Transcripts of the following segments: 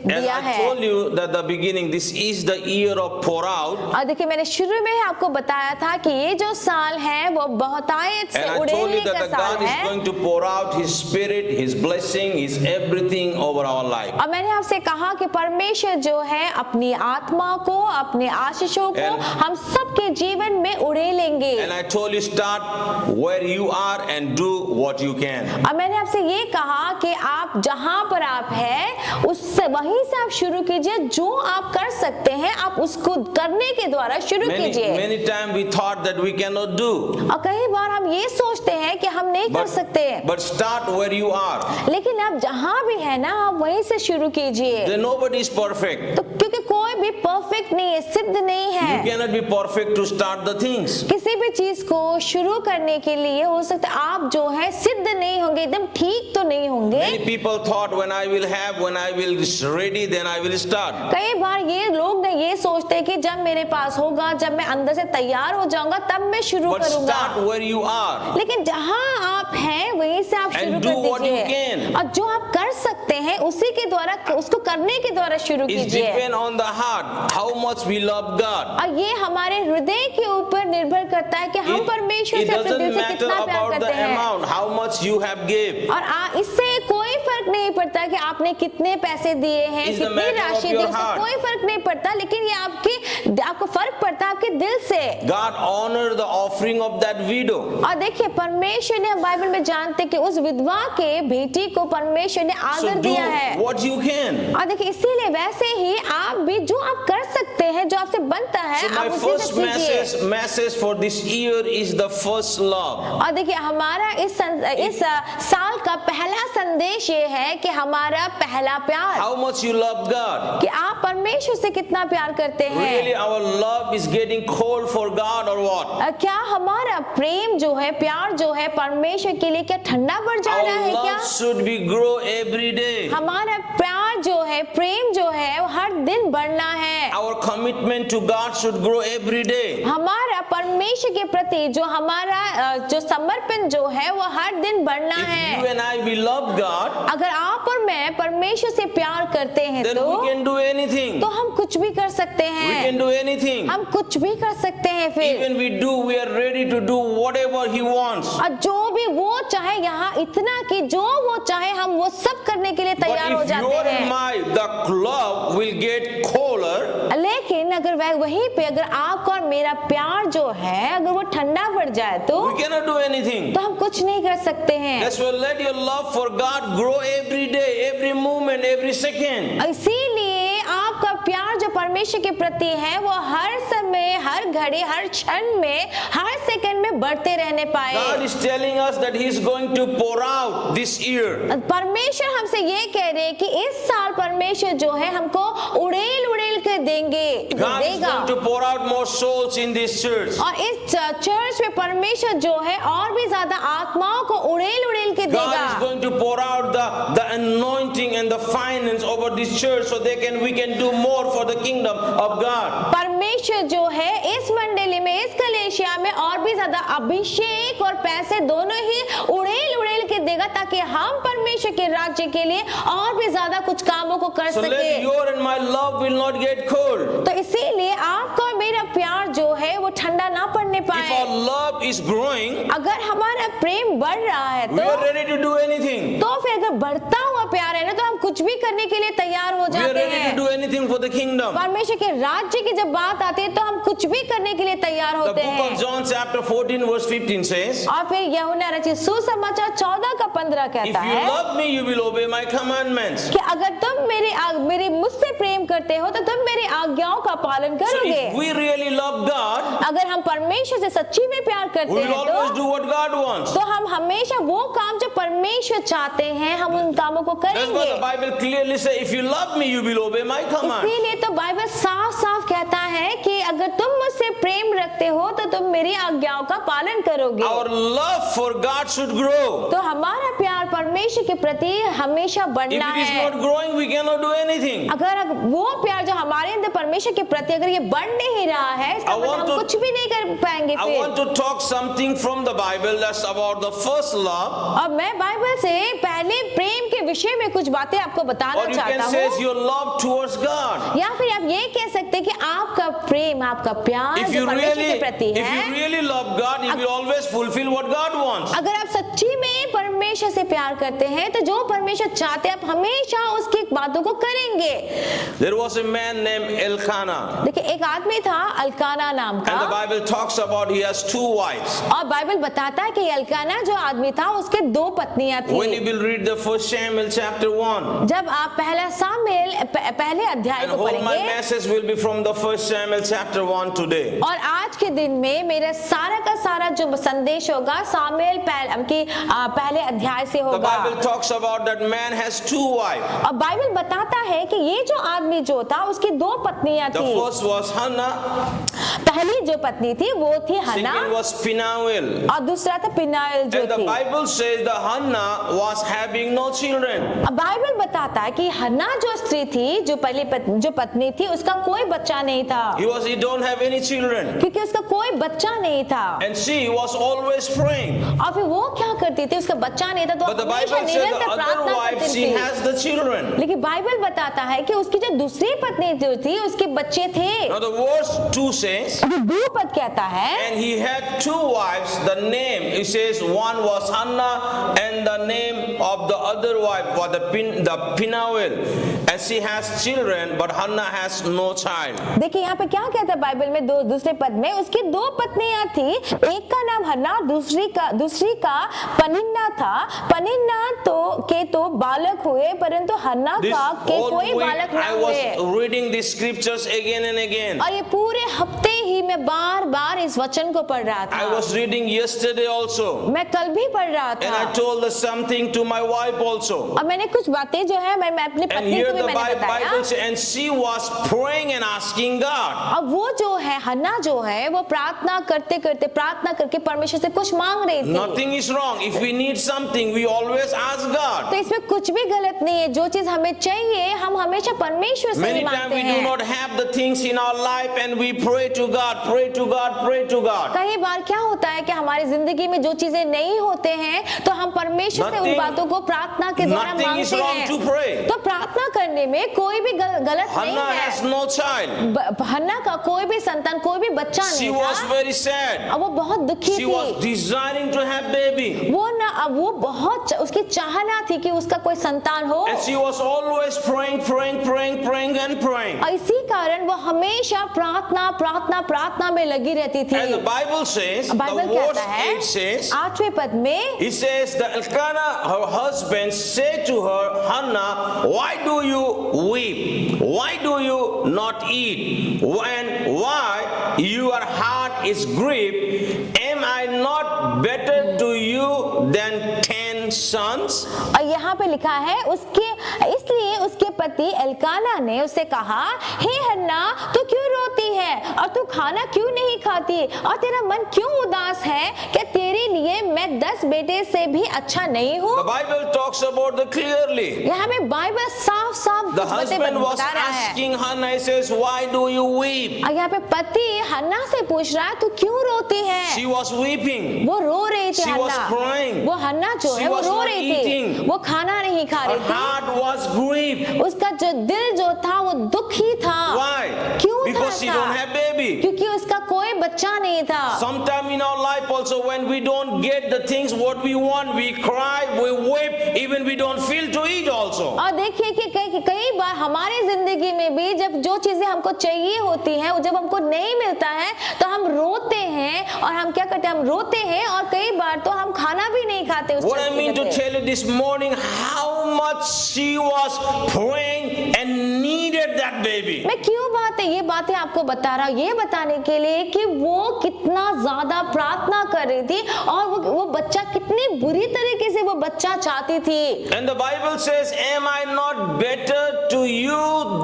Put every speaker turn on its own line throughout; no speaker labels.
As
दिया
I
है।
told you that the beginning, this is the year of pour out.
और देखिए मैंने शुरू में ही आपको बताया था कि ये जो साल है वो बहुतायत से
And I told
उड़ेलने
you that
का
the
साल
God is
है।
going to pour out His Spirit, His blessing, His everything over our life.
और मैंने आपसे कहा कि परमेश्वर जो है अपनी आत्मा को, अपने आशीषों को
And-
हम सबके जीवन में उड़ेलेंगे।
And I told you, start where you are and do what you can.
और मैंने आपसे ये कहा कि आप जहां पर आप हैं उससे वहीं से आप शुरू कीजिए, जो आप कर सकते हैं आप उसको करने के द्वारा शुरू कीजिए।
Many times we thought that we cannot do.
और कई बार हम ये सोचते हैं कि हम नहीं कर सकते,
But start where you are.
लेकिन आप जहां भी है ना आप वहीं से शुरू कीजिए।
Then nobody is perfect.
तो क्योंकि कोई भी परफेक्ट नहीं है, सिद्ध नहीं
You
है।
cannot be perfect to start the things.
किसी भी चीज को शुरू करने के लिए हो सकता है आप जो है सिद्ध नहीं होंगे, एकदम ठीक तो नहीं होंगे।
Many people thought when I will ready, then I will start.
कई बार ये लोग ने ये सोचते हैं कि जब मेरे पास होगा, जब मैं अंदर से तैयार हो जाऊंगा तब मैं शुरू
But
करूंगा।
start where you are.
लेकिन जहां आप हैं वहीं से आप
And
शुरू
do
कर
what you
दीजिए
can.
और जो आप कर सकते हैं उसी के द्वारा, उसको करने के द्वारा शुरू
It
कीजिए।
depends on the heart, how much we love God.
और ये हमारे हृदय के ऊपर निर्भर करता है कि हम परमेश्वर
It
से अपने
doesn't
दिल से
matter
कितना प्यार
about the
करते हैं।
amount, how much you have gave.
और इससे कोई फर्क नहीं पड़ता कि आपने कितने पैसे दिए हैं,
It's the
कितनी
matter of
राशि दी,
your
उससे
heart.
कोई फर्क नहीं पड़ता, लेकिन ये आपको फर्क पड़ता है आपके दिल से।
God honor the offering of that widow.
और देखिए परमेश्वर ने, हम बाइबल में जानते हैं कि उस विधवा के बेटी को परमेश्वर ने
So
आदर
do
दिया है।
what you can.
और देखिए इसीलिए वैसे ही आप भी जो आप कर सकते हैं, जो आपसे बनता है,
So my
आप उसी
first
से कीजिए।
message for this year is the first love.
और देखिए हमारा इस साल का पहला संदेश ये है कि हमारा पहला प्यार,
How much you love God.
कि आप परमेश्वर से कितना प्यार करते हैं।
Really our love is getting cold for God or what?
क्या हमारा प्रेम जो है, प्यार जो है परमेश्वर के लिए क्या ठंडा पड़ जा रहा
Our
है क्या?
love should be grow every day.
हमारा प्यार जो है, प्रेम जो है वो हर दिन बढ़ना है।
Our commitment to God should grow every day.
हमारा परमेश्वर के प्रति जो हमारा जो समर्पण जो है वो हर दिन बढ़ना
If
है।
you and I we love God,
अगर आप और मैं परमेश्वर से प्यार करते हैं
then
तो
we can do anything.
तो हम कुछ भी कर सकते
We
हैं,
can do anything.
हम कुछ भी कर सकते हैं। फिर
Even we are ready to do whatever He wants.
और जो भी वो चाहे, यहाँ इतना कि जो वो चाहे हम वो सब करने के लिए
But
तैयार हो
if
जाते
your
हैं।
and my the love will get colder,
लेकिन अगर वहीं पे अगर आपका और मेरा प्यार जो है अगर वो ठंडा पड़ जाए तो
we cannot do anything.
हम कुछ नहीं कर सकते हैं।
That's why let your love for God grow every day, every moment, every second.
इसीलिए आपका प्यार जो परमेश्वर के प्रति है वो हर समय, हर घड़ी, हर क्षण में, हर सेकंड में बढ़ते रहने पाए।
God is telling us that He is going to pour out this year.
परमेश्वर हमसे ये कह रहे हैं कि इस साल परमेश्वर जो है हमको उड़ेल उड़ेल के
God is
देगा
going to pour out more souls in this church.
और इस चर्च में परमेश्वर जो है और भी ज्यादा आत्माओं को उड़ेल उड़ेल के
God is
देगा।
going to pour out the anointing and the finance over this church so we can do more for the kingdom of God.
परमेश्वर जो है इस मंडली में, इस कलेशिया में और भी ज्यादा अभिषेक और पैसे दोनों ही उड़ेल उड़ेल के देगा ताकि हम परमेश्वर के राज्य के लिए और भी ज्यादा कुछ कामों को कर
So let
सके।
your and my love will not get cold.
तो इसीलिए आपका और मेरा प्यार जो है वो ठंडा ना पड़ने
If
पाए।
our love is growing,
अगर हमारा प्रेम बढ़ रहा है
we are
तो
ready to do anything.
फिर अगर बढ़ता हुआ प्यार है ना तो हम कुछ भी करने के लिए तैयार हो
We are
जाते
ready to
हैं।
do anything for the kingdom.
परमेश्वर के राज्य की जब बात आती है तो हम कुछ भी करने के लिए तैयार
The
होते
book
हैं।
of John chapter 14 verse 15 says,
और फिर यूहन्ना रचित सुसमाचार 14 का 15
If
कहता
you
है
love me, you will obey my commandments.
कि अगर तुम मेरे मुझसे प्रेम करते हो तो तुम मेरी आज्ञाओं का पालन
So
करोगे।
if we really love God,
अगर हम परमेश्वर से सच्ची में प्यार
we
करते
will
हैं
always do what God wants.
तो हम हमेशा वो काम जो परमेश्वर चाहते हैं हम उन कामों को
That's why
करेंगे।
the Bible clearly says, if you love me, you will obey my command.
इसीलिए तो बाइबल साफ साफ कहता है कि अगर तुम मुझसे प्रेम रखते हो तो तुम मेरी आज्ञाओं का पालन करोगे।
Our love for God should grow.
तो हमारा प्यार परमेश्वर के प्रति हमेशा
If
बढ़ना
it is
है।
not growing, we cannot do anything.
अगर वो प्यार जो हमारे अंदर परमेश्वर के प्रति अगर ये बढ़ नहीं रहा है, इसका
I
मतलब
want
हम
to-
कुछ भी नहीं कर पाएंगे
I
फिर।
want to talk something from the Bible that's about the first love.
अब मैं बाइबल से पहले प्रेम के विषय में कुछ बातें आपको बताना
Or you
चाहता
can say
हूँ,
your love towards God.
या फिर आप ये कह सकते हैं कि आपका प्रेम, आपका प्यार
If
जो
you
परमेश्वर के प्रति
really, if
है।
you really love God, you will always fulfill what God wants.
अगर आप सच्ची में परमेश्वर से प्यार करते हैं तो जो परमेश्वर चाहते हैं आप हमेशा उसकी बातों को करेंगे।
There was a man named Elkanah,
देखिए एक आदमी था अल्काना नाम का,
and the Bible talks about he has two wives.
और बाइबल बताता है कि अल्काना जो आदमी था उसके दो पत्नियां
When you
थी।
will read the first Samuel chapter 1,
जब आप पहला सामुएल पहले अध्याय
and
को
whole my
पढ़ेंगे,
message will be from the first Samuel chapter 1 today.
और आज के दिन में मेरा सारा का सारा जो संदेश होगा सामुएल पहले अध्याय से
The
होगा।
Bible talks about that man has two wives.
और बाइबल बताता है कि ये जो आदमी जो था उसकी दो पत्नियां
The
थी।
first was Hannah,
पहली जो पत्नी थी वो थी हन्ना,
second was Peniel.
और दूसरा था पिनाएल जो
And the
थी।
Bible says that Hannah was having no children.
अब बाइबल बताता है कि हन्ना जो स्त्री थी, जो जो पत्नी थी, उसका कोई बच्चा नहीं था,
He don't have any children.
क्योंकि उसका कोई बच्चा नहीं था।
And she was always praying.
और फिर वो क्या करती थी, उसका बच्चा नहीं था तो
But the
हमेशा
Bible says the
निरंतर
other
प्रार्थना
wife,
करती
she
थी।
has the children.
लेकिन बाइबल बताता है कि उसकी जो दूसरी पत्नी जो थी उसके बच्चे थे।
Now the verse 2 says,
अभी दो पद कहता है,
and he had two wives, the name, it says one was Hannah and the name of the other wife was the Peniel. And she has children, but Hannah has no child.
देखिए यहाँ पे क्या कहता है Bible में, दूसरे पद में उसकी दो पत्नियां थी, एक का नाम हन्ना, दूसरी का पनिन्ना था। पनिन्ना तो बालक हुए, परंतु हन्ना
This
का के
whole
कोई
week
बालक न
I
हुए।
was reading these scriptures again and again.
और ये पूरे हफ्ते ही मैं बार बार इस वचन को पढ़ रहा
I
था।
was reading yesterday also.
मैं कल भी पढ़ रहा
And I
था,
told the something to my wife also.
और मैंने कुछ बातें जो है मैं अपनी
And
पत्नी
here
को भी
the
मैंने बताया।
Bible says, and she was praying and asking God.
अब वो जो है हन्ना जो है वो प्रार्थना करके परमेश्वर से कुछ मांग रही थी।
Nothing is wrong. If we need something, we always ask
तो
God.
इसमें कुछ भी गलत नहीं है, जो चीज हमें चाहिए हम हमेशा परमेश्वर से ही
Many times
मांगते
we do
हैं।
not have the things in our life and we pray to God, pray to God, pray to God.
कई बार क्या होता है कि हमारी जिंदगी में जो चीजें नहीं होते हैं तो हम परमेश्वर से उन
Nothing-
बातों को प्रार्थना के द्वारा
Nothing is
मांगते
wrong to
हैं।
pray.
तो प्रार्थना करने में कोई भी गलत नहीं
Hannah has
है।
no child.
हन्ना का कोई भी संतान, कोई भी बच्चा
She
नहीं
was
था,
very sad.
और वो बहुत दुखी
She was
थी।
desiring to have baby.
वो बहुत उसकी चाहना थी कि उसका कोई संतान हो,
And she was always praying and praying.
और इसी कारण वो हमेशा प्रार्थना में लगी रहती थी।
And the Bible says, the
Bible
verse
कहता है
8 says,
8वें पद में,
it says that Elkanah, her husband, said to her, Hannah, why do you weep? Why do you not eat? And why your heart is grieved? Am I not better to you than 10 sons?
और यहाँ पे लिखा है इसलिए उसके पति Elkanah ने उससे कहा, हे हन्ना, तू क्यों रोती है और तू खाना क्यों नहीं खाती और तेरा मन क्यों उदास है? क्या तेरे लिए मैं 10 बेटे से भी अच्छा नहीं हूँ?
The Bible talks about the clearly.
यहाँ पे बाइबल साफ
The husband was
बता रहा है।
asking Hannah, he says, why do you weep?
और यहाँ पे पति हन्ना से पूछ रहा है, तू क्यों रोती है?
She was weeping.
वो रो रही थी
She was
हन्ना।
crying.
वो हन्ना जो
She
है वो
was
रो
not
रही थी,
eating.
वो खाना नहीं खा
Her
रही थी,
heart was grieved.
उसका जो दिल जो था वो दुखी था।
Why?
क्यों
Because
था
she
ऐसा?
don't have baby.
क्योंकि उसका कोई बच्चा नहीं था।
Sometime in our life also, when we don't get the things what we want, we cry, we weep, even we don't feel to eat also.
और देखिए कि कई बार हमारी जिंदगी में भी जब जो चीजें हमको चाहिए होती हैं, जब हमको नहीं मिलता है तो हम रोते हैं, और हम क्या करते हैं, हम रोते हैं और कई बार तो हम खाना भी नहीं खाते उस
What I
चीज
mean
के
to
लिए।
tell you this morning, how much she was praying and needed that baby.
मैं क्यों ये बातें आपको बता रहा हूँ, ये बताने के लिए कि वो कितना ज्यादा प्रार्थना कर रही थी और वो बच्चा कितनी बुरी तरीके से वो बच्चा चाहती थी।
And the Bible says, am I not better to you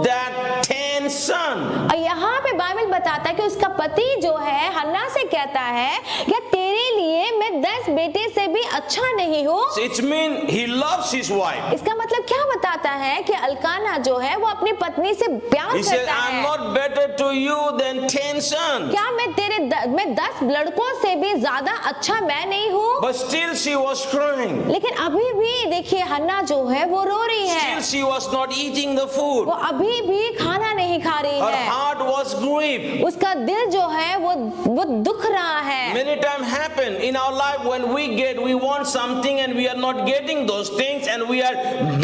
than 10 son.
और यहाँ पे बाइबल बताता है कि उसका पति जो है हन्ना से कहता है कि तेरे लिए मैं 10 बेटे से भी अच्छा नहीं हूँ।
So it means he loves his wife.
इसका मतलब क्या बताता है कि अल्काना जो है वो अपनी पत्नी से प्यार
He said,
करता
I'm
है।
not better to you than 10 sons.
क्या मैं 10 लड़कों से भी ज्यादा अच्छा मैं नहीं हूँ?
But still she was crying.
लेकिन अभी भी देखिए हन्ना जो है वो रो रही है,
Still she was not eating the food.
वो अभी भी खाना नहीं खा रही
Her
है,
heart was grieved.
उसका दिल जो है वो दुख रहा है।
Many times happen in our life when we want something and we are not getting those things and we are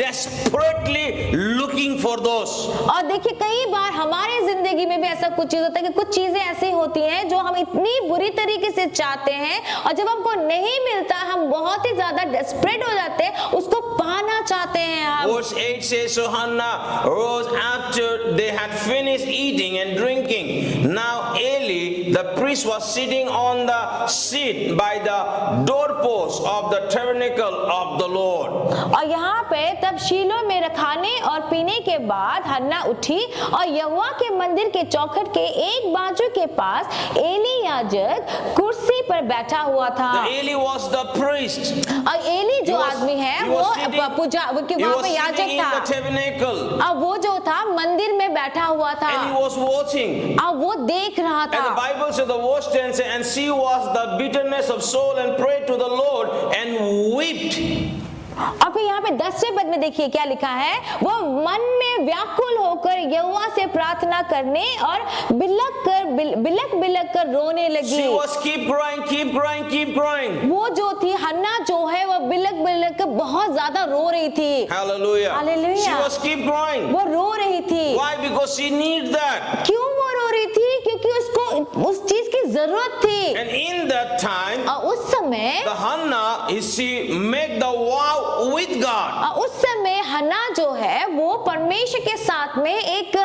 desperately looking for those.
और देखिए कई बार हमारे जिंदगी में भी ऐसा कुछ चीज होता है कि कुछ चीजें ऐसी होती हैं जो हम इतनी बुरी तरीके से चाहते हैं और जब हमको नहीं मिलता हम बहुत ही ज्यादा डेस्परेट हो जाते हैं, उसको पाना चाहते हैं हम।
Verse 8 says, so Hannah rose after they had finished eating and drinking. Now Eli, the priest, was sitting on the seat by the doorpost of the tabernacle of the Lord.
और यहाँ पे तब शीलो में खाने और पीने के बाद हन्ना उठी और यहोवा के मंदिर के चौखट के एक बाजू के पास एली याजक कुर्सी पर बैठा हुआ था।
The Eli was the priest.
और एली जो आदमी है
he
वो
was sitting-
पूजा
He
वहाँ
was
पे
sitting
याजक
in the
था
tabernacle
और वो जो था मंदिर में बैठा हुआ था
and he was watching.
और वो देख रहा
And the
था।
Bible says the verse 10 says, and she was the bitterness of soul and prayed to the Lord and wept.
और फिर यहाँ पे 10वें पद में देखिए क्या लिखा है, वो मन में व्याकुल होकर यहोवा से प्रार्थना करने और बिलक कर रोने लगी।
She was keep crying.
वो जो थी हन्ना जो है वो बिलक कर बहुत ज्यादा रो रही थी।
Hallelujah.
Hallelujah.
She was keep crying.
वो रो रही थी।
Why? Because she needs that.
क्यों वो रो रही थी? क्योंकि उसको उस चीज की जरूरत थी।
And in that time,
और उस समय
the Hannah she make the vow with God.
उस समय हन्ना जो है वो परमेश्वर के साथ में एक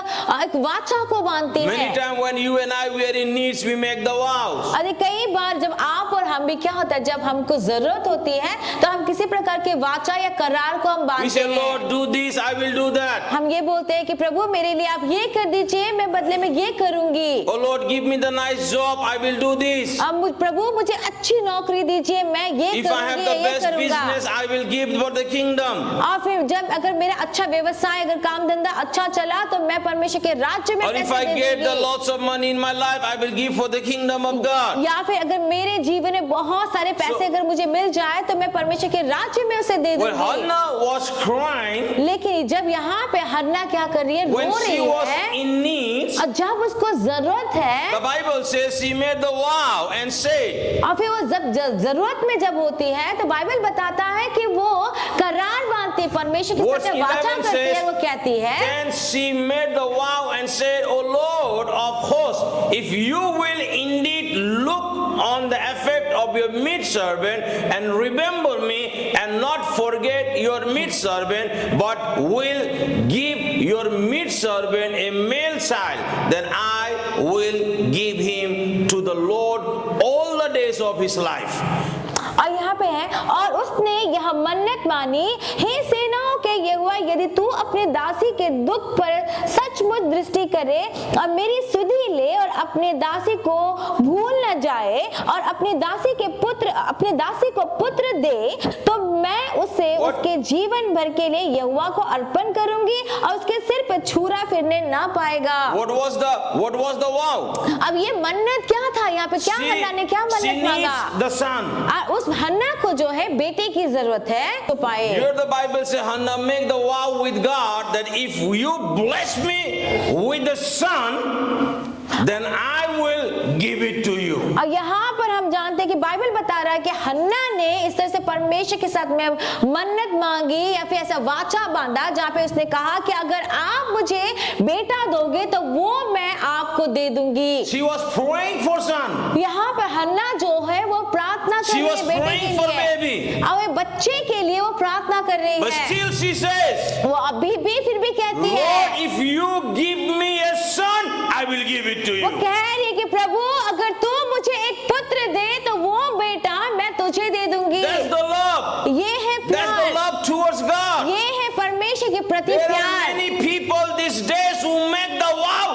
वाचा को बांधती
Many
है।
times when you and I we are in needs, we make the vows.
अरे कई बार जब आप और हम भी क्या होता है, जब हमको जरूरत होती है तो हम किसी प्रकार के वाचा या करार को हम
We
बांधते
say,
हैं।
Lord, do this, I will do that.
हम ये बोलते हैं कि प्रभु मेरे लिए आप ये कर दीजिए, मैं बदले में ये करूंगी।
Oh Lord, give me the nice job, I will do this.
अब प्रभु मुझे अच्छी नौकरी दीजिए, मैं ये
If I have
करूंगी,
the
ये
best
करूंगा।
business, I will give for the kingdom.
और फिर जब अगर मेरा अच्छा व्यवसाय, अगर काम धंधा अच्छा चला तो मैं परमेश्वर के राज्य में
Or if
पैसे
I
दे
get the
दूंगी।
lots of money in my life, I will give for the kingdom of God.
या फिर अगर मेरे जीवन में बहुत सारे पैसे अगर मुझे मिल जाए तो मैं परमेश्वर के राज्य में उसे दे
When
दूंगी।
Hannah was crying,
लेकिन जब यहाँ पे हन्ना क्या कर रही है,
when
रो
she
रही
was
है
in need,
और जब उसको जरूरत
the
है
Bible says she made the vow and said,
और फिर वो जब जरूरत में जब होती है तो बाइबल बताता है कि वो करार बांधती है, परमेश्वर के
Verse
साथ वाचा
11
करती है।
says,
वो कहती है
then she made the vow and said, O Lord of hosts, if you will indeed look on the effect of your maidservant and remember me and not forget your maidservant, but will give your maidservant a male child, then I will give him to the Lord all the days of his life.
और यहाँ पे है, और उसने यह मन्नत मानी, हे सेनाओं के यहोवा, यदि तू अपने दासी के दुख पर सचमुच दृष्टि करे और मेरी सुधि ले और अपने दासी को भूल न जाए और अपने दासी को पुत्र दे, तो मैं उसे उसके जीवन भर के लिए यहोवा को अर्पण करूंगी और उसके सिर पर छुरा फिरने ना पाएगा।
What was the vow?
अब ये मन्नत क्या था? यहाँ पे क्या हन्ना ने क्या
She
मन्नत मांगा?
needs the son.
और उस हन्ना को जो है बेटे की जरूरत है तो पाए।
Here the Bible says, Hannah, make the vow with God that if you bless me with the son, then I will give it to you.
और यहाँ पर हम जानते हैं कि बाइबल बता रहा है कि हन्ना ने इस तरह से परमेश्वर के साथ में मन्नत मांगी या फिर ऐसा वाचा बांधा जहाँ पे उसने कहा कि अगर आप मुझे बेटा दोगे तो वो मैं आपको दे दूंगी।
She was praying for son.
यहाँ पर हन्ना जो है वो प्रार्थना कर
She
रही
was
है बेटे
praying
के
for
लिए,
baby.
और बच्चे के लिए वो प्रार्थना कर रही
But
है।
still she says,
वो अभी भी फिर भी कहती है,
Lord, if you give me a son, I will give it to
वो
you.
कह रही है कि प्रभु अगर तू मुझे एक पुत्र दे तो वो बेटा मैं तुझे दे दूंगी।
That's the love.
ये है
That's the
प्यार,
love towards God.
ये है परमेश्वर के प्रति
There are
प्यार।
many people these days who make the vow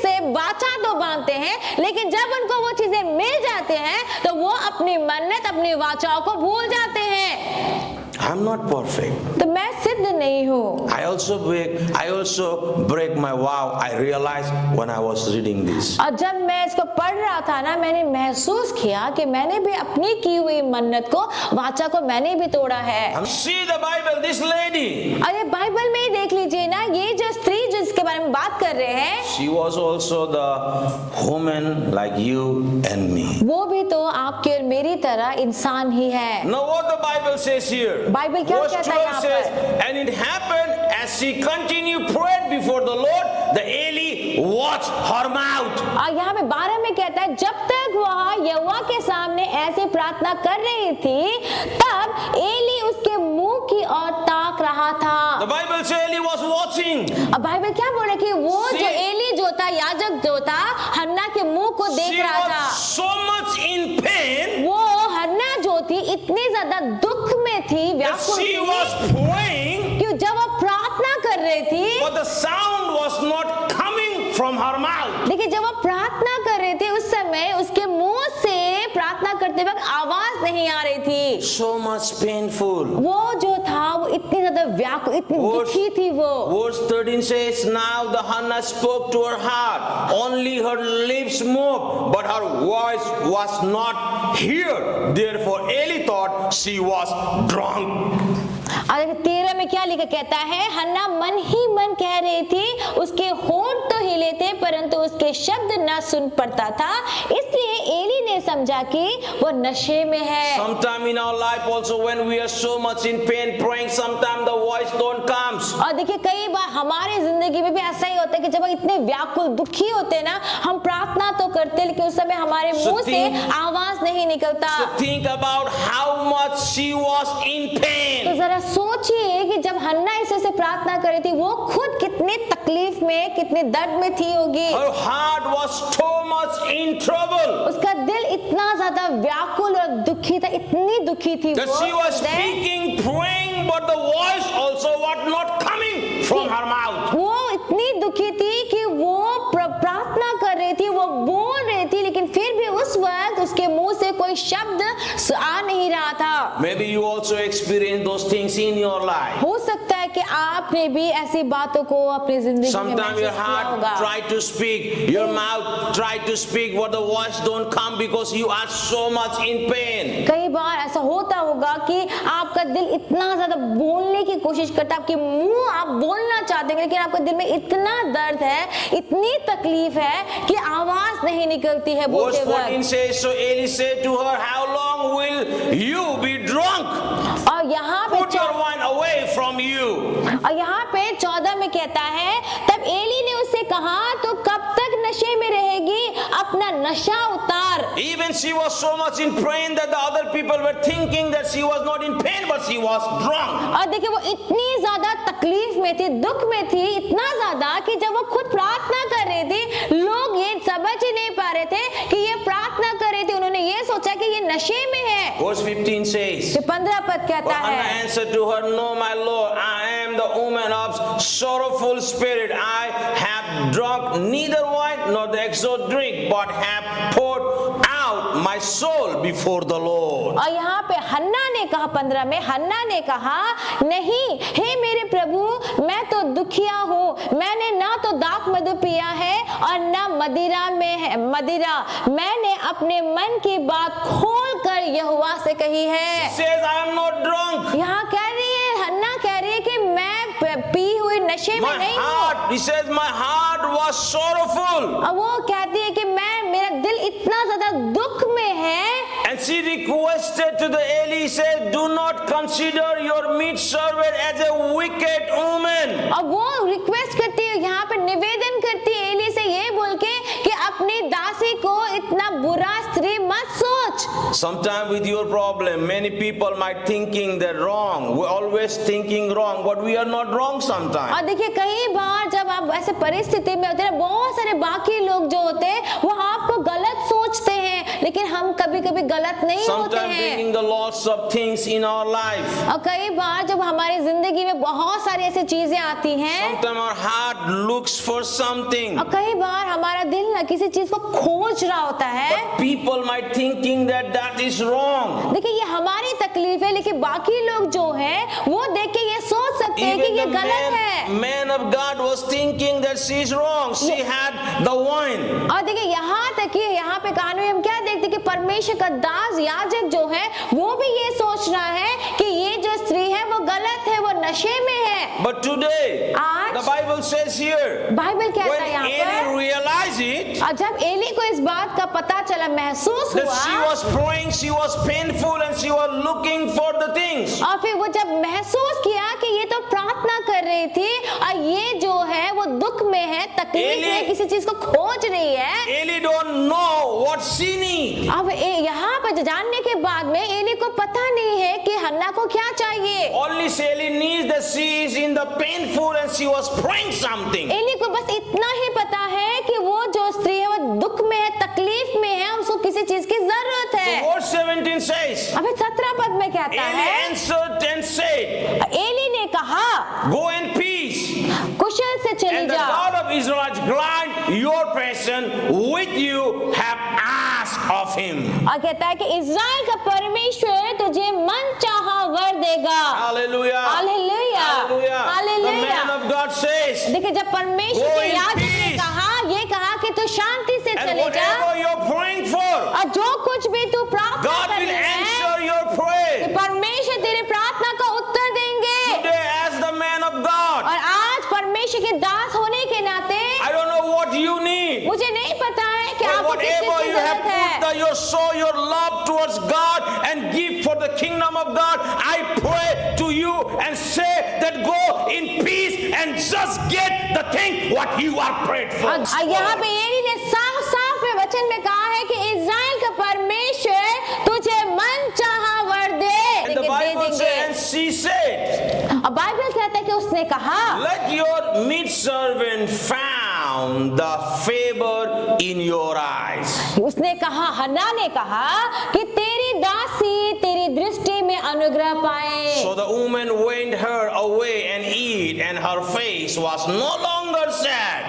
से वाचा तो बांधते हैं, लेकिन जब उनको वो चीजें मिल जाते हैं तो वो अपनी मन्नत, अपनी वाचाओं को भूल जाते हैं।
I'm not perfect.
तो मैं सिद्ध नहीं हूँ।
I also break my vow. I realized when I was reading this.
और जब मैं इसको पढ़ रहा था ना, मैंने महसूस किया कि मैंने भी अपनी की हुई मन्नत को, वाचा को मैंने भी तोड़ा है।
See the Bible, this lady.
अरे बाइबल में ही देख लीजिए ना, ये जो स्त्री जिसके बारे में बात कर रहे हैं,
She was also the woman like you and me.
वो भी तो आपके और मेरी तरह इंसान ही है।
Now what the Bible says here?
Bible क्या
Verse
कहता है
12
यहाँ
says,
पर?
and it happened as she continued prayed before the Lord, the Eli watched her mouth.
और यहाँ पे 12 में कहता है, जब तक वह यहोवा के सामने ऐसे प्रार्थना कर रही थी, तब एली उसके मुंह की ओर ताक रहा था।
The Bible says Eli was watching.
अब बाइबल क्या बोल रहा है कि वो
See-
जो एली जो था, याजक जो था, हन्ना के मुंह को देख
She
रहा था।
was so much in pain
वो हन्ना जो थी इतनी ज्यादा दुख में थी,
that
व्याकुल
she
थी,
was praying,
कि जब वो प्रार्थना कर रही थी,
but the sound was not coming from her mouth.
देखिए जब वो प्रार्थना कर रहे थे उस समय उसके मुंह से प्रार्थना करते वक्त आवाज नहीं आ रही थी।
So much painful.
वो जो था वो इतनी ज्यादा व्याकुल, इतनी दुखी थी वो।
Verse 13 says, now the Hannah spoke to her heart. Only her lips moved, but her voice was not heard. Therefore Eli thought she was drunk.
और 13 में क्या लिखा कहता है, हन्ना मन ही मन कह रही थी, उसके होंठ तो हिले थे परंतु उसके शब्द न सुन पड़ता था, इसलिए एली ने समझा कि वो नशे में है।
Sometime in our life also when we are so much in pain praying, sometimes the voice don't comes.
और देखिए कई बार हमारी जिंदगी में भी ऐसा ही होता है कि जब हम इतने व्याकुल दुखी होते हैं ना, हम प्रार्थना तो करते हैं लेकिन उस समय हमारे मुंह से आवाज नहीं निकलता।
So think about how much she was in
तो
pain.
जरा सोचिए कि जब हन्ना इसे से प्रार्थना कर रही थी, वो खुद कितने तकलीफ में, कितने दर्द में थी होगी।
Her heart was so much in trouble
उसका दिल इतना ज्यादा व्याकुल और दुखी था, इतनी दुखी थी
that she was
वो
speaking, praying, but the voice also was not coming from her mouth.
वो इतनी दुखी थी कि वो प्रार्थना कर रही थी, वो बोल रही थी, लेकिन फिर भी उस वक्त उसके मुंह से कोई शब्द आ नहीं रहा था।
Maybe you also experience those things in your life.
हो सकता है कि आपने भी ऐसी बातों को अपनी जिंदगी में
Sometimes your
महसूस किया
heart
होगा।
try to speak, your mouth try to speak, but the voice don't come because you are so much in pain.
कई बार ऐसा होता होगा कि आपका दिल इतना ज्यादा बोलने की कोशिश करता है, आपके मुंह आप बोलना चाहते हैं लेकिन आपके दिल में इतना दर्द है, इतनी तकलीफ है कि आवाज नहीं निकलती है
Verse
बोलते
14
वक्त।
says, so Eli said to her, how long will you be drunk?
और यहाँ पे
Put your wine away from you.
और यहाँ पे 14 में कहता है, तब एली ने उससे कहा, तो कब तक नशे में रहेगी, अपना नशा उतार।
Even she was so much in pain that the other people were thinking that she was not in pain, but she was drunk.
और देखिए वो इतनी ज्यादा तकलीफ में थी, दुख में थी, इतना ज्यादा कि जब वो खुद प्रार्थना कर रही थी, लोग ये समझ ही नहीं पा रहे थे कि ये प्रार्थना कर रही थी, उन्होंने ये सोचा कि ये नशे में है।
Verse 15 says,
15 पद कहता
but Hannah
है,
answered to her, no, my Lord, I am the woman of sorrowful spirit. I have drunk neither wine nor the exort drink, but have poured out my soul before the Lord.
और यहाँ पे हन्ना ने कहा, 15 में हन्ना ने कहा, नहीं, हे मेरे प्रभु, मैं तो दुखिया हूँ, मैंने ना तो दाख मधु पिया है और ना मदिरा में है मदिरा, मैंने अपने मन की बात खोल कर यहोवा से कही है।
Says, I am not drunk.
यहाँ कह रही है, हन्ना कह रही है कि मैं पी हुई नशे में
My
नहीं हूँ।
heart, he says, my heart was sorrowful.
और वो कहती है कि मेरा दिल इतना ज्यादा दुख में है।
And she requested to the Eli, said, do not consider your meat servant as a wicked woman.
और वो रिक्वेस्ट करती है, यहाँ पे निवेदन करती है एली से ये बोल के कि अपनी दासी को इतना बुरा स्त्री मत सोच।
Sometimes with your problem, many people might thinking they're wrong. We're always thinking wrong, but we are not wrong sometimes.
और देखिए कई बार जब आप ऐसे परिस्थिति में होते हैं, बहुत सारे बाकी लोग जो होते हैं वो आपको गलत सोचते हैं, लेकिन हम कभी कभी गलत नहीं होते
Sometimes
हैं।
bringing the lots of things in our life.
और कई बार जब हमारी जिंदगी में बहुत सारी ऐसी चीजें आती हैं,
Sometimes our heart looks for something.
और कई बार हमारा दिल ना किसी चीज को खोज रहा होता है।
But people might thinking that is wrong.
देखिए ये हमारी तकलीफ है, लेकिन बाकी लोग जो हैं वो देख के ये सोच सकते हैं कि
Even
ये
the
गलत है।
man of God was thinking that she is wrong. She had the wine.
और देखिए यहाँ तक कि यहाँ पे कहानी में हम क्या देखते हैं कि परमेश्वर का दास याजक जो है वो भी ये सोच रहा है कि ये जो स्त्री है वो गलत है, वो नशे में है।
But today,
आज
the Bible says here,
Bible कहता
when
है यहाँ
Eli
पर,
realized it,
और जब एली को इस बात का पता चला, महसूस
that she
हुआ,
was praying, she was painful, and she was looking for the things.
और फिर वो जब महसूस किया कि ये तो प्रार्थना कर रही थी और ये जो है वो दुख में है, तकलीफ में,
एली-
किसी चीज को खोज रही है।
Eli don't know what she needs.
अब यहाँ पर जानने के बाद में एली को पता नहीं है कि हन्ना को क्या चाहिए।
Only Eli needs that she is in the painful and she was praying something.
Ellie को बस इतना ही पता है कि वो जो स्त्री है वो दुख में है, तकलीफ में है, उसको किसी चीज की जरूरत है।
Verse 17 says,
अब 17 पद में कहता
Eli
है,
answered and said,
एली ने कहा,
go in peace,
कुशल से चली
and the
जा,
God of Israel grant your person with you have asked of him.
और कहता है कि इज़राइल का परमेश्वर तुझे मन चाहा वर देगा।
Hallelujah.
Hallelujah,
Hallelujah. The
hallelujah.
man of God says,
देखिए जब परमेश्वर
Go
के
in
याजक ने
peace.
कहा कि तू शांति से
and
चले जा,
whatever you're praying for,
और जो कुछ भी तू प्रार्थना
God
कर
will
रही है,
answer your prayer.
परमेश्वर तेरी प्रार्थना का उत्तर देंगे।
Today, as the man of God,
और आज परमेश्वर के दास होने के नाते
I don't know what you need.
मुझे नहीं पता है कि
But
आपको किस चीज
whatever
की
you have
जरूरत है।
put your soul, your love towards God and give for the kingdom of God, I pray to you and say that go in peace and just get the thing what you are prayed for.
और यहाँ पे Eli ने साफ साफ में वचन में कहा है कि इज़राइल का परमेश्वर तुझे मन चाहा वर दे,
And the
they
Bible says,
देंगे।
and she said,
और बाइबल कहता है कि उसने कहा,
let your maidservant found the favor in your eyes.
उसने कहा, हन्ना ने कहा कि तेरी दासी तेरी दृष्टि में अनुग्रह पाए।
So the woman went her away and eat, and her face was no longer sad.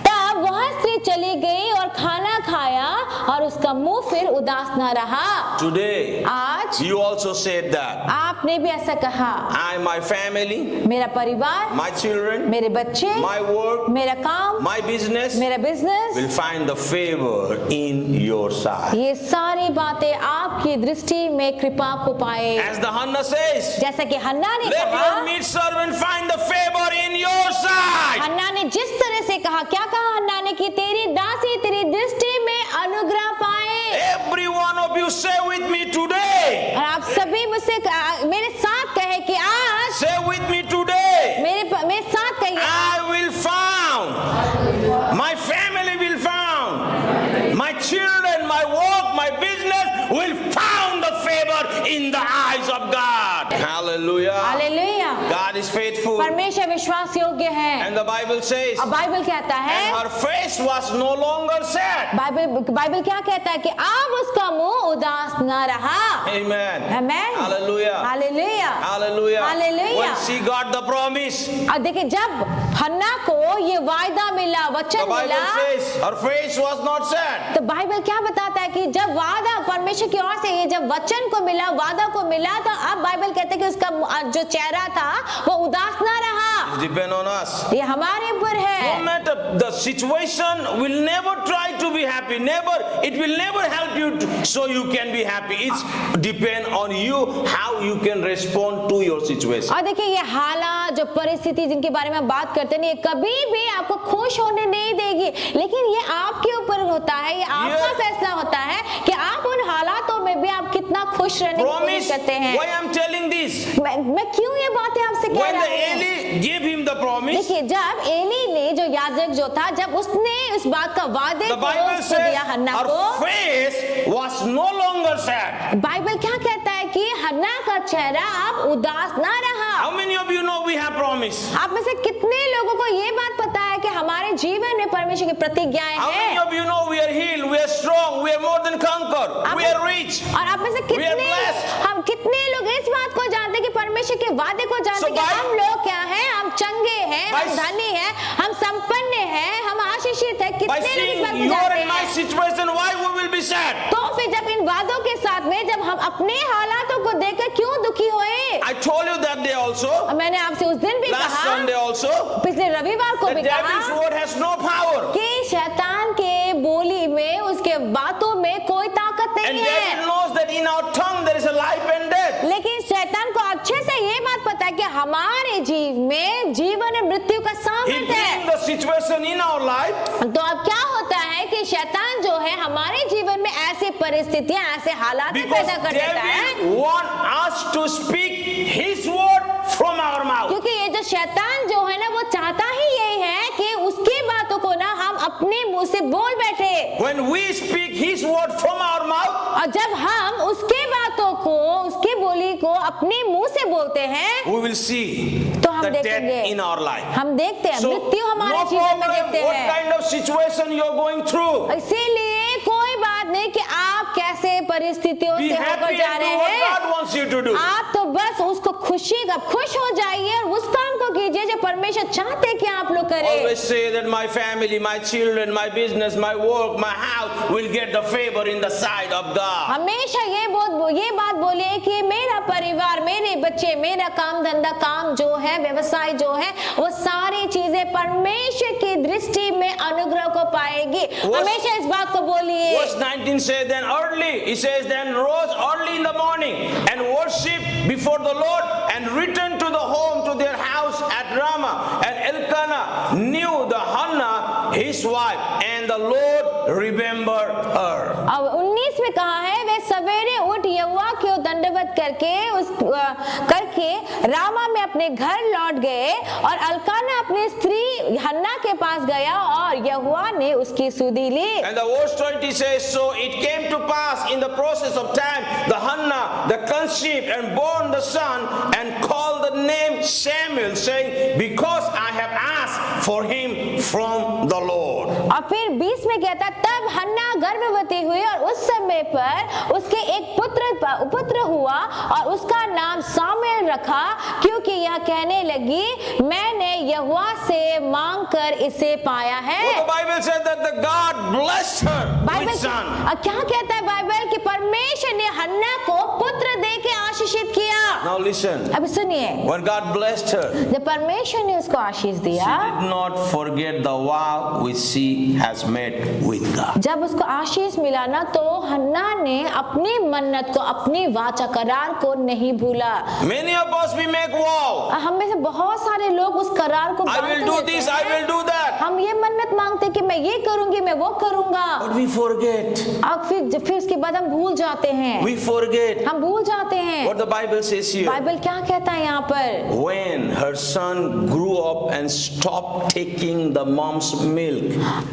तब वह स्त्री चली गई और खाना खाया और उसका मुंह फिर उदास न रहा।
Today,
आज
you also said that.
आपने भी ऐसा कहा,
I, my family,
मेरा परिवार,
my children,
मेरे बच्चे,
my work,
मेरा काम,
my business
मेरा business,
will find the favor in your sight.
ये सारी बातें आपकी दृष्टि में कृपा को पाए।
As the Hannah says,
जैसा कि हन्ना ने
let
कहा,
your maidservant find the favor in your sight.
हन्ना ने जिस तरह से कहा, क्या कहा हन्ना ने कि तेरी दासी तेरी दृष्टि में अनुग्रह पाए।
Every one of you say with me today.
और आप सभी मुझसे मेरे साथ कहे कि आज,
Say with me today.
मेरे साथ कहिए,
I will found. My family will found. My children, my work, my business will found the favor in the eyes of God. Hallelujah.
Hallelujah.
God is faithful.
परमेश्वर विश्वास योग्य है।
And the Bible says,
अब Bible कहता
and
है,
her face was no longer sad.
Bible क्या कहता है कि अब उसका मुंह उदास न रहा।
Amen.
Amen.
Hallelujah.
Hallelujah,
Hallelujah.
Hallelujah.
When she got the promise,
और देखिए जब हन्ना को ये वायदा मिला,
the
वचन
Bible
मिला,
says her face was not sad.
तो बाइबल क्या बताता है कि जब वादा परमेश्वर की ओर से ये जब वचन को मिला, वादा को मिला, तो अब बाइबल कहते हैं कि उसका जो चेहरा था वो उदास ना रहा।
It depends on us.
ये हमारे ऊपर
No
है।
matter the situation, will never try to be happy. Never, it will never help you so you can be happy. It's depend on you how you can respond to your situation.
और देखिए ये हालात, जो परिस्थिति जिनके बारे में बात करते हैं, ये कभी भी आपको खुश होने नहीं देगी, लेकिन ये आपके ऊपर होता है, ये आपका
Yes.
फैसला होता है कि आप उन हालातों में भी आप कितना खुश रहने की कोशिश
Promise.
करते हैं।
Why I'm telling this?
मैं क्यों ये बातें आपसे कह
When
रहा
the
हूँ?
Eli gave him the promise,
देखिए जब एली ने, जो याजक जो था, जब उसने उस बात का वादे
the
को
Bible
उसको दिया
says
हन्ना
her
को,
face was no longer sad.
Bible क्या कहता है कि हन्ना का चेहरा अब उदास ना रहा।
How many of you know we have promise?
आप में से कितने लोगों को ये बात पता है कि हमारे जीवन में परमेश्वर की प्रतिज्ञाएं
How many
हैं।
of you know we are healed, we are strong, we are more than conquered, we are rich?
और आप में से
We are blessed.
कितने लोग इस बात को जानते हैं कि परमेश्वर के वादे को जानते हैं
So
कि
by-
हम लोग क्या हैं, हम चंगे हैं,
By-
हम धनी हैं, हम संपन्न हैं, हम आशीषित हैं।
By
कितने लोग इस
seeing
बात को
your
जानते
and my
हैं?
situation, why we will be sad?
तो फिर जब इन वादों के साथ में जब हम अपने हालातों को देखकर क्यों दुखी हुए?
I told you that day also,
और मैंने आपसे उस दिन भी
last
कहा,
Sunday also,
पिछले रविवार को
the
भी
devil's
कहा
word has no power.
कि शैतान के बोली में, उसके बातों में कोई ताकत
And
नहीं है।
devil knows that in our tongue there is a life and death.
लेकिन शैतान को अच्छे से ये बात पता है कि हमारे जीव में जीवन और मृत्यु का
He
सामर्थ्य है।
brings the situation in our life,
तो अब क्या होता है कि शैतान जो है हमारे जीवन में ऐसी परिस्थितियां, ऐसे हालात
because
पैदा कर देता है,
devil want us to speak his word from our mouth.
क्योंकि ये जो शैतान जो है ना, वो चाहता ही यही है कि उसकी बातों को ना हम अपने मुंह से बोल बैठे।
When we speak his word from our mouth,
और जब हम उसके बातों को, उसकी बोली को अपने मुंह से बोलते हैं,
we will see
तो हम
the death
देखेंगे,
in our life.
हम देखते हैं,
So,
मृत्यु हमारे
no
जीवन में
problem
देखते
what
हैं।
kind of situation you are going through.
इसीलिए कोई बात नहीं कि आप कैसे परिस्थितियों
Be
से होकर
happy
जा
and do
रहे
what
हैं,
God wants you to do.
आप तो बस उसको खुश हो जाइए और उस काम को कीजिए जो परमेश्वर चाहते हैं कि आप लोग करें।
Always say that my family, my children, my business, my work, my house will get the favor in the sight of God.
हमेशा ये बात बोलिए कि मेरा परिवार, मेरे बच्चे, मेरा काम धंधा, काम जो है, व्यवसाय जो है, वो सारी चीजें परमेश्वर की दृष्टि में अनुग्रह को पाएगी। हमेशा इस बात को बोलिए।
Verse 19 says, then early, he says, then rose early in the morning and worship before the Lord and returned to the home to their house at Ramah. And Elkanah knew the Hannah, his wife, and the Lord remembered her.
अब 19 में कहा है, वे सवेरे उठ यहोवा को दंडवत करके रामा में अपने घर लौट गए और अल्काना अपनी स्त्री हन्ना के पास गया और यहोवा ने उसकी सुधि ली।
And the verse 20 says, so it came to pass in the process of time, the Hannah, the conceived and born the son and called the name Samuel, saying, because I have asked for him from the Lord.
और फिर 20 में कहता, तब हन्ना गर्भवती हुई और उस समय पर उसके एक पुत्र हुआ और उसका नाम सामुएल रखा, क्योंकि यह कहने लगी, मैंने यहोवा से मांग कर इसे पाया है।
Well, the Bible said that the God blessed her with son.
क्या कहता है बाइबल कि परमेश्वर ने हन्ना को पुत्र दे के आशीषित किया।
Now listen,
अब सुनिए,
when God blessed her,
जब परमेश्वर ने उसको आशीष
she
दिया,
did not forget the vow which she has made with God.
जब उसको आशीष मिला ना, तो हन्ना ने अपनी मन्नत को, अपनी वाचा करार को नहीं भूला।
Many of us we make vow.
हम में से बहुत सारे लोग उस करार को
I will
बांधते
do
रहते
this,
हैं।
I will do that.
हम ये मन्नत मांगते कि मैं ये करूंगी, मैं वो करूंगा,
But we forget.
और फिर उसके बाद हम भूल जाते हैं,
We forget
हम भूल जाते हैं।
what the Bible says here.
Bible क्या कहता है यहाँ पर?
When her son grew up and stopped taking the mom's milk,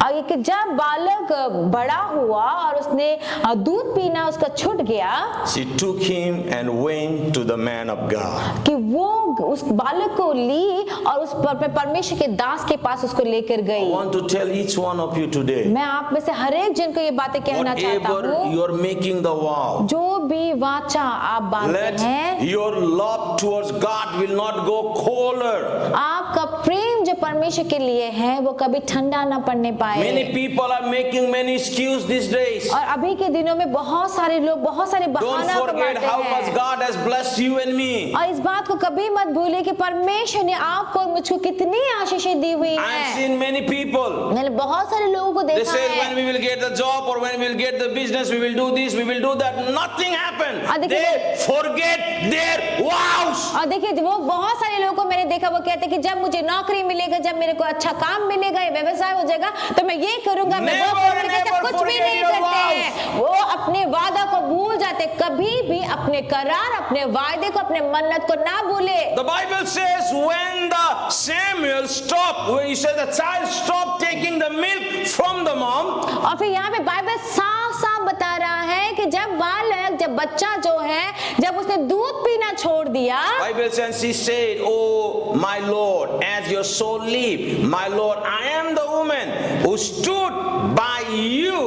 और कि जब बालक बड़ा हुआ और उसने दूध पीना उसका छूट गया,
she took him and went to the man of God.
कि वो उस बालक को ली और उस परमेश्वर के दास के पास उसको लेकर
I
गई।
want to tell each one of you today,
मैं आप में से हर एक जन को ये बातें कहना चाहता
whatever
हूँ,
you are making the vow,
जो भी वाचा आप बांधते
let
हैं,
your love towards God will not go colder.
आपका प्रेम जो परमेश्वर के लिए है वो कभी ठंडा ना पड़ने पाए।
Many people are making many excuses these days.
और अभी के दिनों में बहुत सारे लोग बहुत सारे
Don't
बहाना
forget
बनाते
how much
हैं।
God has blessed you and me.
और इस बात को कभी मत भूलिए कि परमेश्वर ने आपको और मुझको कितनी आशीषें दी हुई
I have
हैं।
seen many people.
मैंने बहुत सारे लोगों को
They
देखा
say when
है।
we will get the job or when we will get the business, we will do this, we will do that. Nothing happened. They forget their vows.
और देखिए वो बहुत सारे लोगों को मैंने देखा, वो कहते हैं कि जब मुझे नौकरी मिलेगा, जब मेरे को अच्छा काम मिलेगा, ये व्यवसाय हो जाएगा, तो मैं ये करूंगा, मैं वो
Never,
करूंगा।
never
कुछ भी
forget
नहीं
your
करते
vows.
हैं, वो अपने वादा को भूल जाते। कभी भी अपने करार, अपने वायदे को, अपने मन्नत को ना भूले।
The Bible says when the Samuel stopped, when he said the child stopped taking the milk from the mom,
और फिर यहाँ पे बाइबल साफ साफ बता रहा है कि जब बालक, जब बच्चा जो है, जब उसने दूध पीना छोड़ दिया,
Bible says she said, oh my Lord, as your soul live, my Lord, I am the woman. who stood by you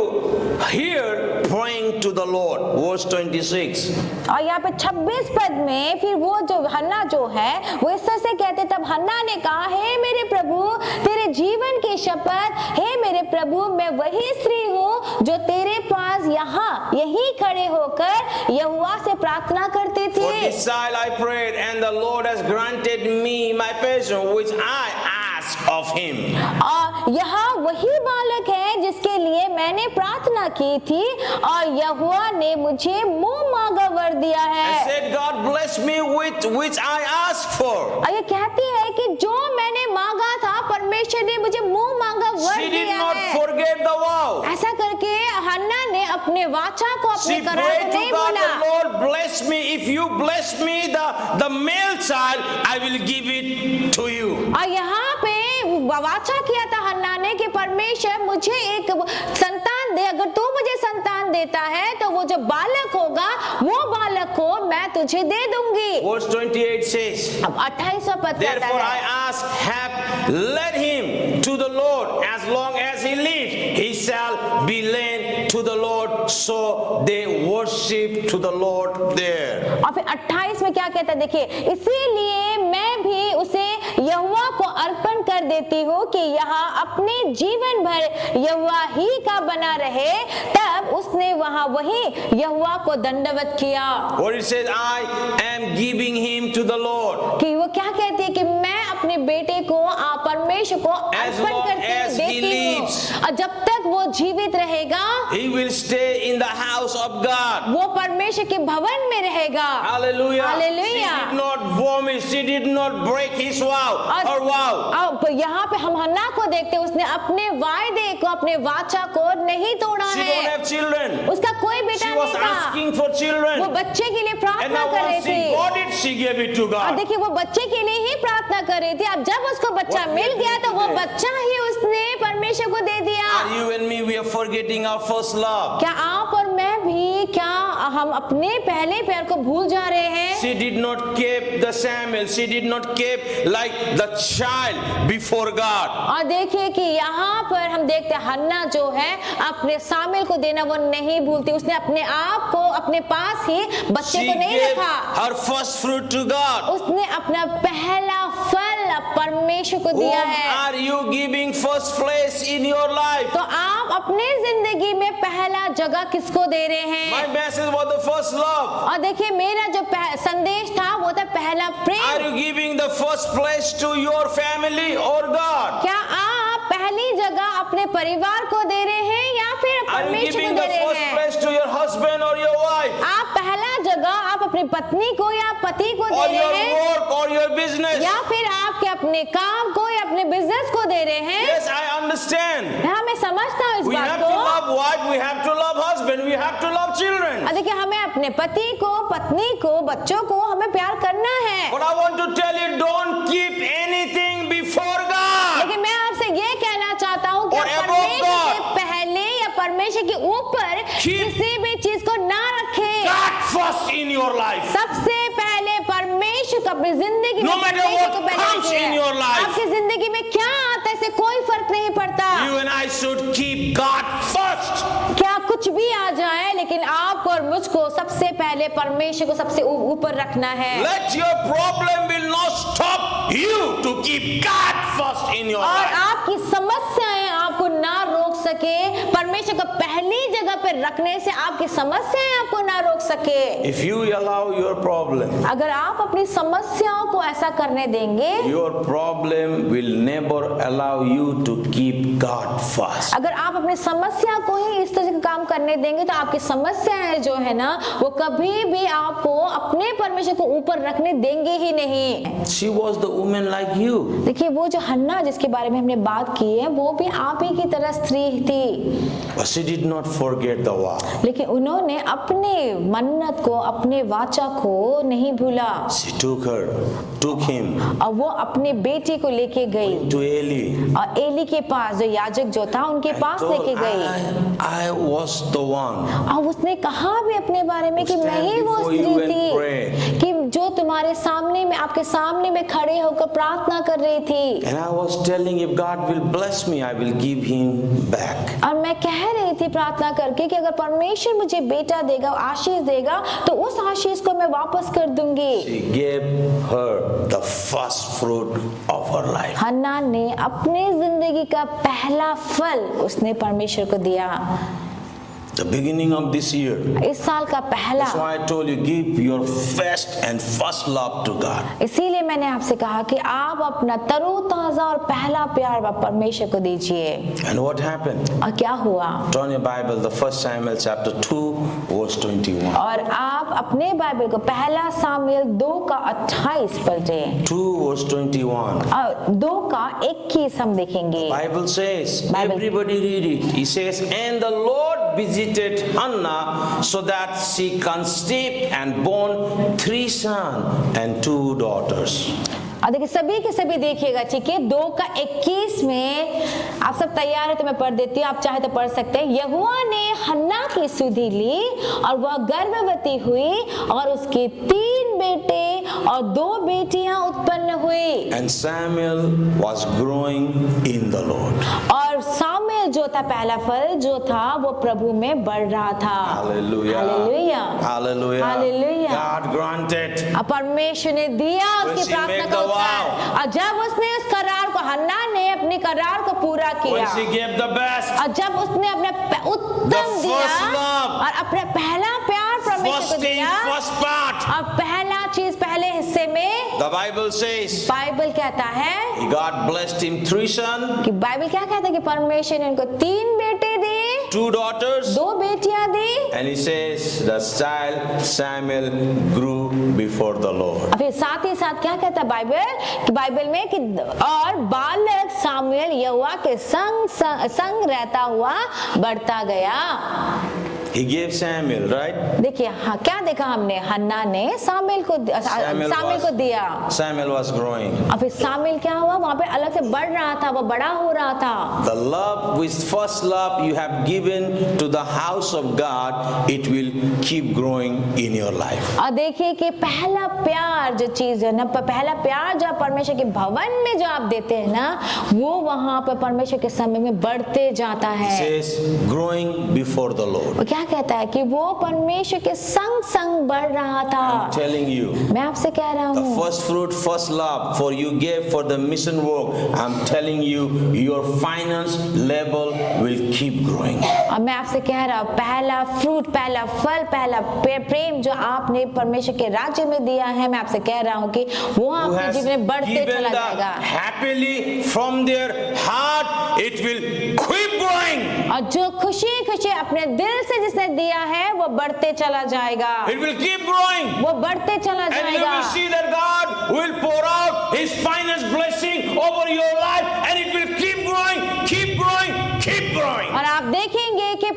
here praying to the Lord. Verse 26.
और यहाँ पे 26 पद में फिर वो जो हन्ना जो है वो इस तरह से कहते, तब हन्ना ने कहा, हे मेरे प्रभु तेरे जीवन की शपथ, हे मेरे प्रभु मैं वही स्त्री हूँ जो तेरे पास यहाँ यही खड़े होकर यहोवा से प्रार्थना करती
For
थी।
this child I prayed, and the Lord has granted me my petition which I asked of him.
और यहाँ वही बालक है जिसके लिए मैंने प्रार्थना की थी और यहोवा ने मुझे मुंह मांगा वर दिया
I
है।
said, God bless me with which I asked for.
और ये कहती है कि जो मैंने मांगा था परमेश्वर ने मुझे मुंह मांगा वर
She did
दिया
not
है।
forget the vow.
ऐसा करके हन्ना ने अपने वाचा को अपने
She
करार
prayed
को
to
नहीं
God,
बोला।
the Lord bless me. If you bless me, the male child, I will give it to you.
और यहाँ पे वाचा किया था हन्ना ने कि परमेश्वर मुझे एक संतान दे, अगर तू मुझे संतान देता है तो वो जो बालक होगा वो बालक को मैं तुझे दे दूंगी।
Verse 28 says,
अब 28वां पद कहता
therefore I
है,
ask, have led him to the Lord as long as he lives. He shall be led to the Lord. So they worship to the Lord there.
और फिर 28 में क्या कहता है देखिए, इसीलिए मैं भी उसे यहोवा को अर्पण कर देती हूँ कि यहाँ अपने जीवन भर यहोवा ही का बना रहे। तब उसने वहाँ वही यहोवा को दंडवत किया।
What it says, I am giving him to the Lord.
कि वो क्या कहती है कि मैं अपने बेटे को परमेश्वर को
As
अर्पण
long
करके
as he
देती हूँ,
lives.
और जब तक वो जीवित रहेगा
He will stay in the house of God.
वो परमेश्वर के भवन में रहेगा।
Hallelujah.
Hallelujah.
She did not vomit. She did not break his vow. Her vow.
अब यहाँ पे हम हन्ना को देखते हैं, उसने अपने वायदे को, अपने वाचा को नहीं तोड़ा
She don't
है।
have children.
उसका कोई बेटा
She was
नहीं था,
asking for
वो
children.
बच्चे के लिए
And
प्रार्थना
now
कर रही
once she
थी।
got it, she gave it to
और
God.
देखिए वो बच्चे के लिए ही प्रार्थना कर रही थी। अब जब उसको बच्चा
What we
मिल
are
गया
doing
तो वो
today?
बच्चा ही उसने परमेश्वर को दे दिया।
And you and me, we are forgetting our first love.
क्या आप और मैं भी, क्या हम अपने पहले प्यार को भूल जा रहे हैं?
She did not keep the Samuel. She did not keep like the child before God.
और देखिए कि यहाँ पर हम देखते हैं हन्ना जो है अपने सामिल को देना वो नहीं भूलती। उसने अपने आप को अपने पास ही बच्चे
She
को नहीं
gave
रखा,
her first fruit to God.
उसने अपना पहला फल परमेश्वर को
Whom
दिया है।
are you giving first place in your life?
तो आप अपने जिंदगी में पहला जगह किसको दे रहे हैं?
My message was the first love.
और देखिए मेरा जो संदेश था वो था पहला
Are
Prem.
you giving the first place to your family or God?
क्या आप पहली जगह अपने परिवार को दे रहे हैं या फिर
Are you
परमेश्वर
giving
को
the
दे रहे
first
हैं?
place to your husband or your wife?
आप पहला जगह आप अपनी पत्नी को या पति को
Or
दे
your
रहे हैं
work or your business?
या फिर आपके अपने काम को या अपने बिजनेस को दे रहे हैं?
Yes, I understand.
हाँ मैं समझता हूँ इस
We
बात
have to
को।
love wife, we have to love husband, we have to love children.
और देखिए हमें अपने पति को, पत्नी को, बच्चों को हमें प्यार करना है।
But I want to tell you, don't keep anything before God.
लेकिन मैं आपसे ये कहना चाहता हूँ कि
Or
आप
above
परमेश्वर
God.
के पहले या परमेश्वर के ऊपर
Keep
किसी भी चीज को ना रखें।
God first in your life.
सबसे पहले परमेश्वर को अपनी जिंदगी
No
में
matter
परमेश्वर
what
को पहले
comes
रखिए।
in your life.
आपकी जिंदगी में क्या आता है इससे कोई फर्क नहीं पड़ता।
You and I should keep God first.
क्या कुछ भी आ जाए लेकिन आपको और मुझको सबसे पहले परमेश्वर को सबसे ऊपर रखना है।
Let your problem will not stop you to keep God first in your
और
life.
आपकी समस्याएं आपको ना रोक सके, परमेश्वर को पहली जगह पे रखने से आपकी समस्याएं आपको ना रोक सके।
If you allow your problem,
अगर आप अपनी समस्याओं को ऐसा करने देंगे,
your problem will never allow you to keep God first.
अगर आप अपनी समस्या को ही इस तरह से काम करने देंगे तो आपकी समस्याएं जो है ना वो कभी भी आपको अपने परमेश्वर को ऊपर रखने देंगे ही नहीं।
She was the woman like you.
देखिए वो जो हन्ना जिसके बारे में हमने बात की है वो भी आप ही की तरह स्त्री थी,
But she did not forget the vow.
लेकिन उन्होंने अपने मन्नत को, अपने वाचा को नहीं भूला
She took him
और वो अपने बेटे को लेके गई
to Eli.
और एली के पास, जो याजक जो था उनके पास लेके गई
I was the one.
और उसने कहा भी अपने बारे में कि मैं ही वो
Stand before you
स्त्री
and
थी
pray.
कि जो तुम्हारे तुम्हारे सामने में, आपके सामने में खड़े होकर प्रार्थना कर रही थी।
And I was telling, if God will bless me, I will give him back.
और मैं कह रही थी प्रार्थना करके कि अगर परमेश्वर मुझे बेटा देगा, आशीष देगा, तो उस आशीष को मैं वापस कर दूंगी।
She gave her the first fruit of her life.
हन्ना ने अपने जिंदगी का पहला फल उसने परमेश्वर को दिया।
The beginning of this year.
इस साल का पहला।
That's why I told you, give your best and first love to God.
इसीलिए मैंने आपसे कहा कि आप अपना तरोताजा और पहला प्यार परमेश्वर को दीजिए।
And what happened?
और क्या हुआ?
Turn your Bible, the 1 Samuel chapter 2, verse 21.
और आप अपने बाइबल को पहला सामुएल 2:28 पढ़ें।
2 verse 21.
2:21 हम देखेंगे।
Bible says,
Bible.
everybody read it. He says, and the Lord visited Hannah so that she conceived and born 3 sons and 2 daughters.
और देखिए सभी के सभी देखिएगा, ठीक है। 2:21 में आप सब तैयार है तो मैं पढ़ देती हूँ, आप चाहे तो पढ़ सकते हैं। यहोवा ने हन्ना की सुधि ली और वह गर्भवती हुई और उसके 3 बेटे और 2 बेटियां उत्पन्न हुई।
And Samuel was growing in the Lord.
और सामुएल जो था, पहला फल जो था, वो प्रभु में बढ़ रहा था।
Hallelujah.
Hallelujah.
Hallelujah.
Hallelujah.
God granted.
और परमेश्वर ने दिया
When
उसकी
she
प्रार्थना
made
का
the
उत्तर।
vow.
और जब उसने उस करार को, हन्ना ने अपने करार को पूरा
When
किया,
she gave the best,
और जब उसने अपना उत्तम
The
दिया
first love.
और अपना पहला प्यार परमेश्वर
first
को
thing,
दिया,
first part,
और पहला चीज पहले हिस्से में,
the Bible says,
बाइबल कहता है
God blessed him 3 sons,
कि बाइबल क्या कहता है कि परमेश्वर ने उनको 3 बेटे दिए,
2 daughters,
2 बेटियां दी।
and he says the child Samuel grew before the Lord.
और फिर साथ ही साथ क्या कहता है बाइबल, कि बाइबल में कि और बालक सामुएल यहोवा के संग रहता हुआ बढ़ता गया।
He gave Samuel, right?
देखिए हाँ, क्या देखा हमने, हन्ना ने सामुएल को दिया।
Samuel was growing.
और फिर सामुएल क्या हुआ, वहां पे अलग से बढ़ रहा था, वो बड़ा हो रहा था।
The love, with first love you have given to the house of God, it will keep growing in your life.
और देखिए कि पहला प्यार जो चीज है ना, पहला प्यार जो आप परमेश्वर के भवन में जो आप देते हैं ना, वो वहां पर परमेश्वर के समय में बढ़ते जाता
He
है।
says growing before the Lord.
वो क्या कहता है कि वो परमेश्वर के संग संग बढ़ रहा था।
I'm telling you,
मैं आपसे कह रहा
the
हूँ,
first fruit, first love for you gave for the mission work. I'm telling you, your finance level will keep growing.
और मैं आपसे कह रहा हूँ, पहला फ्रूट, पहला फल, पहला प्रेम जो आपने परमेश्वर के राज्य में दिया है, मैं आपसे कह रहा हूँ कि वो
Who
आपके
has
जीवन में बढ़ते
given
चला
the
जाएगा।
happily from their heart, it will keep growing.
और जो खुशी खुशी अपने दिल से जिसने दिया है, वो बढ़ते चला जाएगा,
It will keep growing.
वो बढ़ते चला
And you
जाएगा।
will see that God will pour out His finest blessing over your life, and it will keep growing, keep growing, keep growing.
और आप देखेंगे कि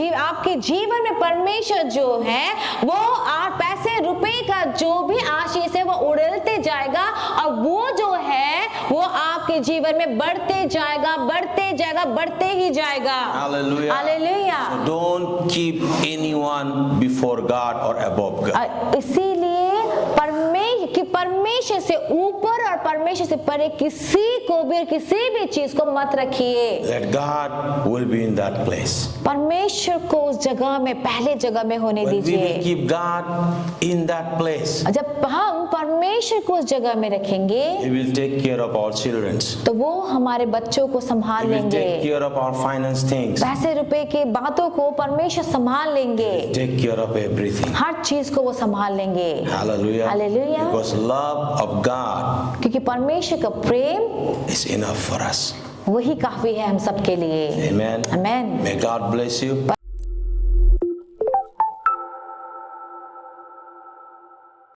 आपके जीवन में परमेश्वर जो है, वो आप पैसे रुपए का जो भी आशीष है, वो उड़लते जाएगा, और वो जो है वो आपके जीवन में बढ़ते जाएगा, बढ़ते जाएगा, बढ़ते ही जाएगा।
Hallelujah.
Hallelujah.
Don't keep anyone before God or above God.
इसीलिए परमेश्वर से ऊपर और परमेश्वर से परे किसी को भी, किसी भी चीज को मत रखिए।
Let God will be in that place.
परमेश्वर को उस जगह में, पहले जगह में होने
When we will
दीजिए।
keep God in that place,
जब हम परमेश्वर को उस जगह में रखेंगे,
He will take care of our children.
तो वो हमारे बच्चों को
He
संभाल
will take
लेंगे,
care of our finance things.
पैसे रुपए की बातों को परमेश्वर संभाल लेंगे,
Take care of everything.
हर चीज को वो संभाल लेंगे।
Hallelujah.
Hallelujah.
Because love of God
क्योंकि परमेश्वर का प्रेम
is enough for us.
वही काफी है हम सबके लिए।
Amen.
Amen.
May God bless you.